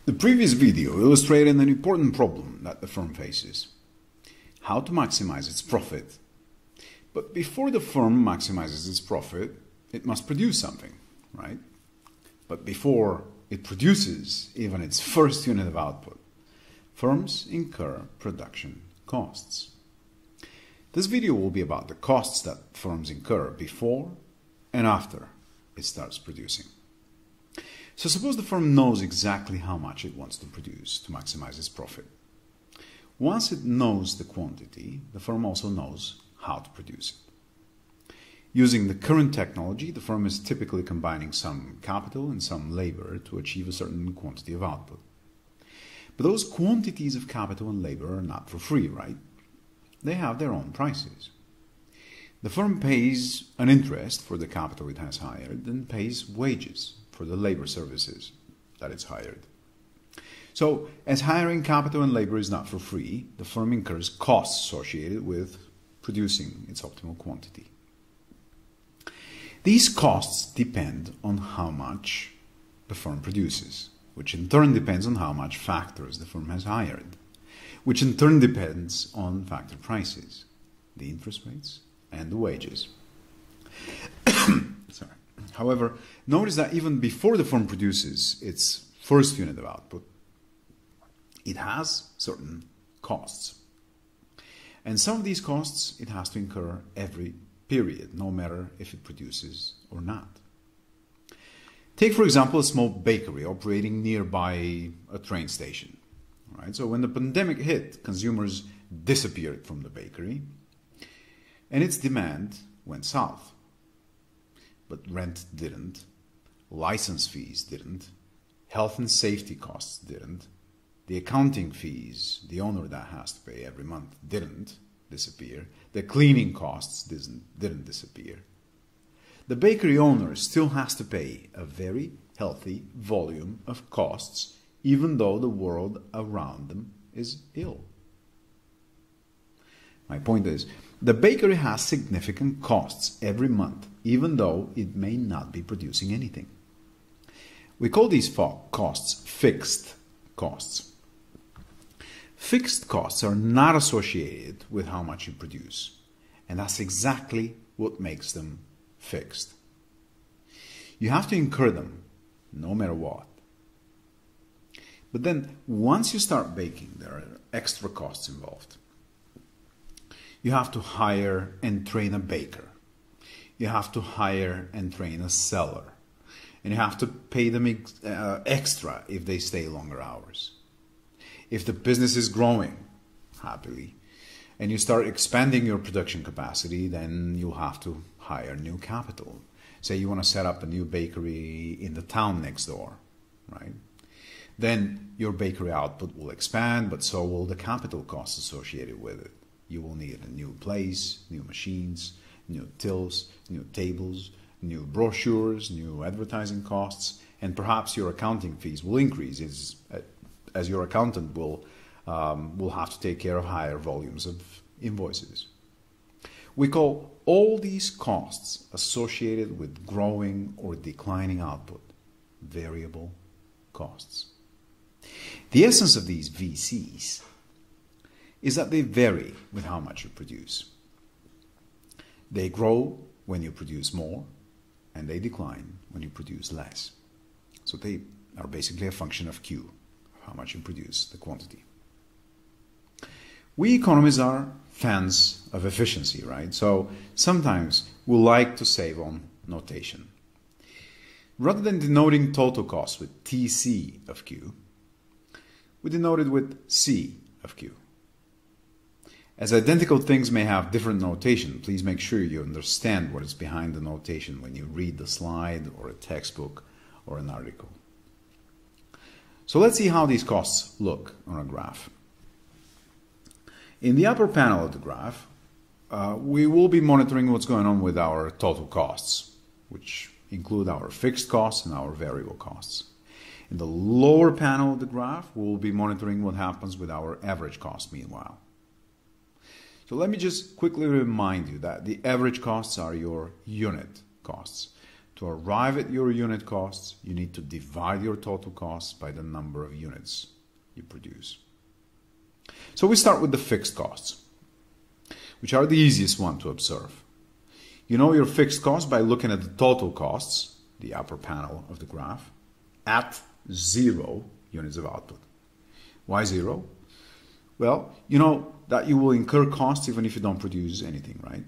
The previous video illustrated an important problem that the firm faces: how to maximize its profit. But before the firm maximizes its profit, it must produce something, right? But before it produces even its first unit of output, firms incur production costs. This video will be about the costs that firms incur before and after it starts producing. So suppose the firm knows exactly how much it wants to produce to maximize its profit. Once it knows the quantity, the firm also knows how to produce it. Using the current technology, the firm is typically combining some capital and some labor to achieve a certain quantity of output. But those quantities of capital and labor are not for free, right? They have their own prices. The firm pays an interest for the capital it has hired and pays wages for the labor services that it's hired. So, as hiring capital and labor is not for free, the firm incurs costs associated with producing its optimal quantity. These costs depend on how much the firm produces, which in turn depends on how much factors the firm has hired, which in turn depends on factor prices, the interest rates, and the wages. Sorry. However, notice that even before the firm produces its first unit of output, it has certain costs. And some of these costs it has to incur every period, no matter if it produces or not. Take, for example, a small bakery operating nearby a train station. Right? So when the pandemic hit, consumers disappeared from the bakery, and its demand went south. But rent didn't, license fees didn't, health and safety costs didn't, the accounting fees the owner that has to pay every month didn't disappear, the cleaning costs didn't disappear. The bakery owner still has to pay a very healthy volume of costs, even though the world around them is ill. My point is, the bakery has significant costs every month, even though it may not be producing anything. We call these costs fixed costs. Fixed costs are not associated with how much you produce, and that's exactly what makes them fixed. You have to incur them no matter what. But then, once you start baking, there are extra costs involved. You have to hire and train a baker. You have to hire and train a seller. And you have to pay them extra if they stay longer hours. If the business is growing happily and you start expanding your production capacity, then you'll have to hire new capital. Say you want to set up a new bakery in the town next door, right? Then your bakery output will expand, but so will the capital costs associated with it. You will need a new place, new machines, new tills, new tables, new brochures, new advertising costs, and perhaps your accounting fees will increase as your accountant will have to take care of higher volumes of invoices. We call all these costs associated with growing or declining output variable costs. The essence of these VCs is that they vary with how much you produce. They grow when you produce more, and they decline when you produce less. So they are basically a function of Q, how much you produce, the quantity. We economists are fans of efficiency, right? So sometimes we like to save on notation. Rather than denoting total cost with TC of Q, we denote it with C of Q. As identical things may have different notation, please make sure you understand what is behind the notation when you read the slide or a textbook or an article. So let's see how these costs look on a graph. In the upper panel of the graph, we will be monitoring what's going on with our total costs, which include our fixed costs and our variable costs. In the lower panel of the graph, we'll be monitoring what happens with our average cost meanwhile. So let me just quickly remind you that the average costs are your unit costs. To arrive at your unit costs, you need to divide your total costs by the number of units you produce. So we start with the fixed costs, which are the easiest one to observe. You know your fixed costs by looking at the total costs, the upper panel of the graph, at 0 units of output. Why 0? Well, you know that you will incur costs even if you don't produce anything, right?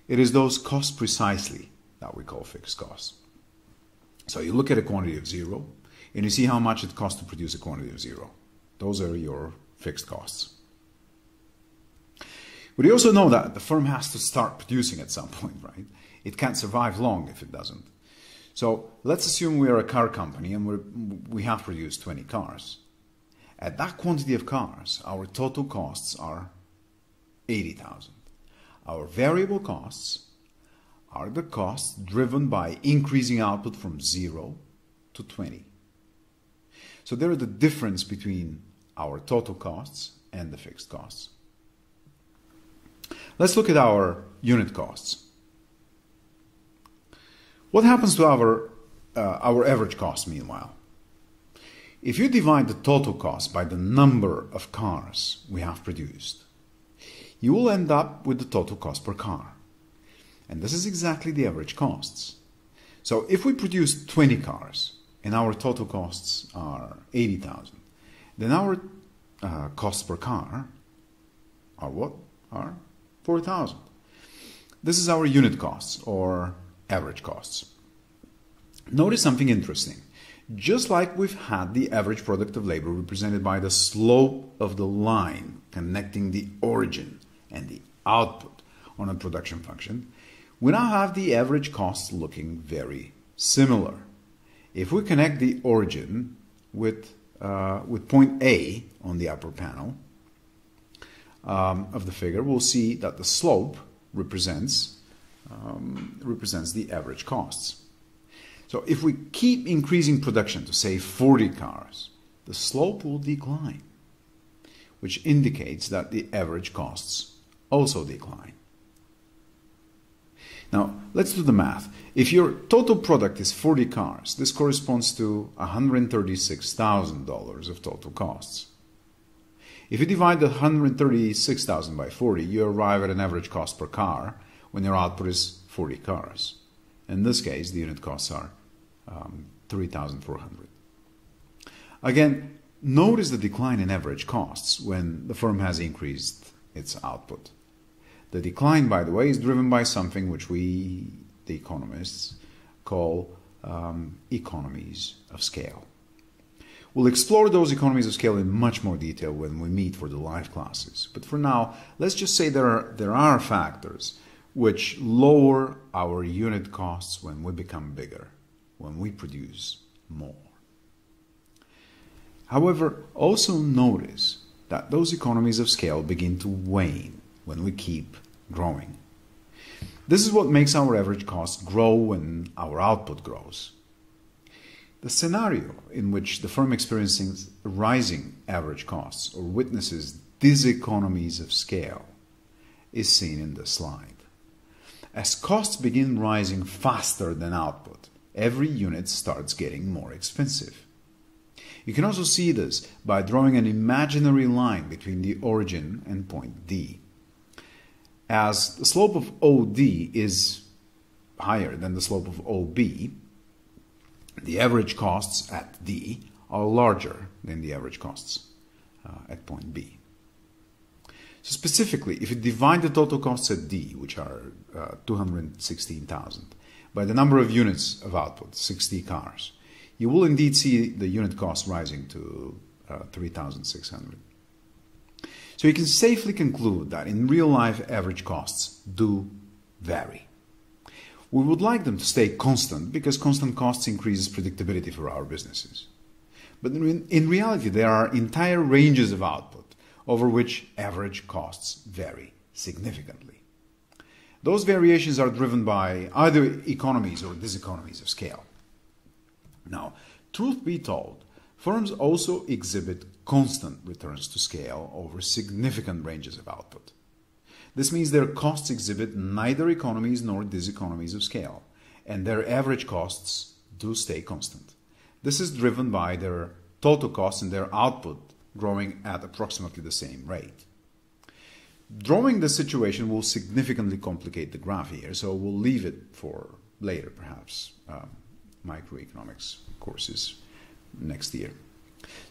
It is those costs precisely that we call fixed costs. So you look at a quantity of 0 and you see how much it costs to produce a quantity of 0. Those are your fixed costs. But you also know that the firm has to start producing at some point, right? It can't survive long if it doesn't. So let's assume we are a car company and we have produced 20 cars. At that quantity of cars, our total costs are 80,000. Our variable costs are the costs driven by increasing output from 0 to 20. So they're the difference between our total costs and the fixed costs. Let's look at our unit costs. What happens to our average cost meanwhile? If you divide the total cost by the number of cars we have produced, you will end up with the total cost per car. And this is exactly the average costs. So if we produce 20 cars and our total costs are 80,000, then our costs per car are what? Are 4,000. This is our unit costs or average costs. Notice something interesting. Just like we've had the average product of labor represented by the slope of the line connecting the origin and the output on a production function, we now have the average costs looking very similar. If we connect the origin with point A on the upper panel of the figure, we'll see that the slope represents the average costs. So if we keep increasing production to say 40 cars, the slope will decline, which indicates that the average costs also decline. Now, let's do the math. If your total product is 40 cars, this corresponds to $136,000 of total costs. If you divide the $136,000 by 40, you arrive at an average cost per car when your output is 40 cars. In this case, the unit costs are 3,400. Again, notice the decline in average costs when the firm has increased its output. The decline, by the way, is driven by something which we, the economists, call economies of scale. We'll explore those economies of scale in much more detail when we meet for the live classes. But for now, let's just say there are factors which lower our unit costs when we become bigger, when we produce more. However, also notice that those economies of scale begin to wane when we keep growing. This is what makes our average cost grow when our output grows. The scenario in which the firm experiences rising average costs or witnesses diseconomies of scale is seen in this slide. As costs begin rising faster than output, every unit starts getting more expensive. You can also see this by drawing an imaginary line between the origin and point D. As the slope of OD is higher than the slope of OB, the average costs at D are larger than the average costs at point B. So specifically, if you divide the total costs at D, which are 216,000, by the number of units of output, 60 cars, you will indeed see the unit cost rising to 3,600. So you can safely conclude that in real life average costs do vary. We would like them to stay constant because constant costs increases predictability for our businesses. But in reality, there are entire ranges of output over which average costs vary significantly. Those variations are driven by either economies or diseconomies of scale. Now, truth be told, firms also exhibit constant returns to scale over significant ranges of output. This means their costs exhibit neither economies nor diseconomies of scale, and their average costs do stay constant. This is driven by their total costs and their output growing at approximately the same rate. Drawing this situation will significantly complicate the graph here, so we'll leave it for later, perhaps, microeconomics courses next year.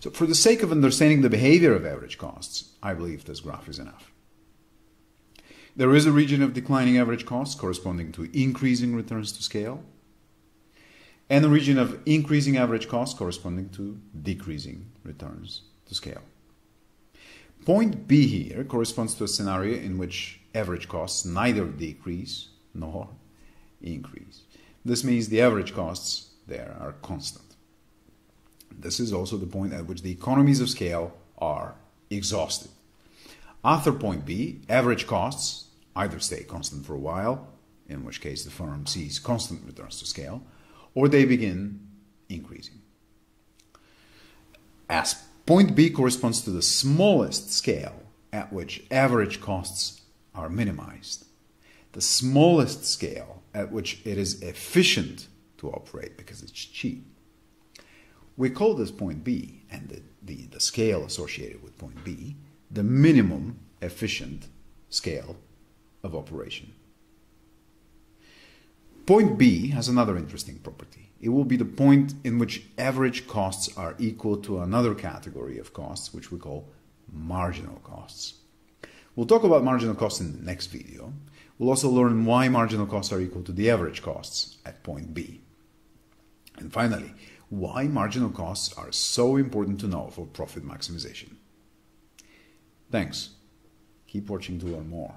So for the sake of understanding the behavior of average costs, I believe this graph is enough. There is a region of declining average costs corresponding to increasing returns to scale, and a region of increasing average costs corresponding to decreasing returns to scale. Point B here corresponds to a scenario in which average costs neither decrease nor increase. This means the average costs there are constant. This is also the point at which the economies of scale are exhausted. After point B, average costs either stay constant for a while, in which case the firm sees constant returns to scale, or they begin increasing. As point B corresponds to the smallest scale at which average costs are minimized, the smallest scale at which it is efficient to operate because it's cheap. We call this point B, and the scale associated with point B, the minimum efficient scale of operation. Point B has another interesting property. It will be the point in which average costs are equal to another category of costs, which we call marginal costs. We'll talk about marginal costs in the next video. We'll also learn why marginal costs are equal to the average costs at point B. And finally, why marginal costs are so important to know for profit maximization. Thanks. Keep watching to learn more.